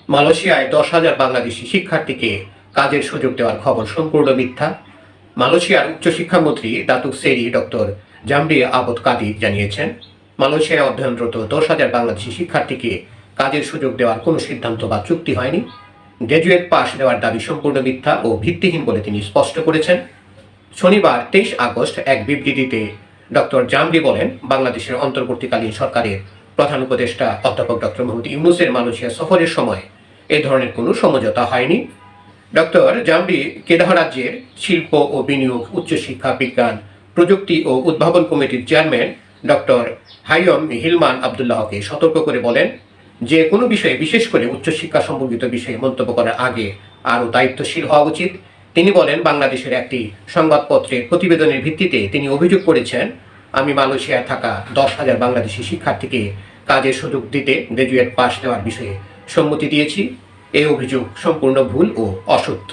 মালয়েশিয়ায় 10,000 বাংলাদেশি শিক্ষার্থীকে কাজের সুযোগ দেওয়ার খবর সম্পূর্ণ মিথ্যা। মালয়েশিয়ার উচ্চশিক্ষামন্ত্রী দাতুক সেরি ডক্টর জামরি আবদ কাদির জানিয়েছেন, মালয়েশিয়ায় অধ্যয়নরত 10,000 বাংলাদেশি শিক্ষার্থীকে কাজের সুযোগ দেওয়ার কোনো সিদ্ধান্ত বা চুক্তি হয়নি। গ্র্যাজুয়েট পাস দেওয়ার দাবি সম্পূর্ণ মিথ্যা ও ভিত্তিহীন বলে তিনি স্পষ্ট করেছেন। শনিবার 23 আগস্ট এক বিবৃতিতে ডক্টর জামরি বলেন, বাংলাদেশের অন্তর্বর্তীকালীন সরকারের প্রধান উপদেষ্টা অধ্যাপক ডক্টর মোহাম্মদ ইউনূসের মালয়েশিয়া সফরের সময় এ ধরনের কোনো সমঝোতা হয়নি। ডক্টর জামরি কেদাহ রাজ্যের শিল্প ও বিনিয়োগ, উচ্চশিক্ষা, বিজ্ঞান, প্রযুক্তি ও উদ্ভাবন কমিটির চেয়ারম্যান ডক্টর হাইয়ম হিলমান আবদুল্লাহকে সতর্ক করে বলেন, যে কোনো বিষয়ে, বিশেষ করে উচ্চশিক্ষা সম্পর্কিত বিষয়ে মন্তব্য করার আগে আরও দায়িত্বশীল হওয়া উচিত। তিনি বলেন, বাংলাদেশের একটি সংবাদপত্রের প্রতিবেদনের ভিত্তিতে তিনি অভিযোগ করেছেন, আমি মালয়েশিয়ায় থাকা 10,000 বাংলাদেশি শিক্ষার্থীকে কাজের সুযোগ দিতে গ্র্যাজুয়েট পাস দেওয়ার বিষয়ে সম্মতি দিয়েছি। এই অভিযোগ সম্পূর্ণ ভুল ও অসত্য।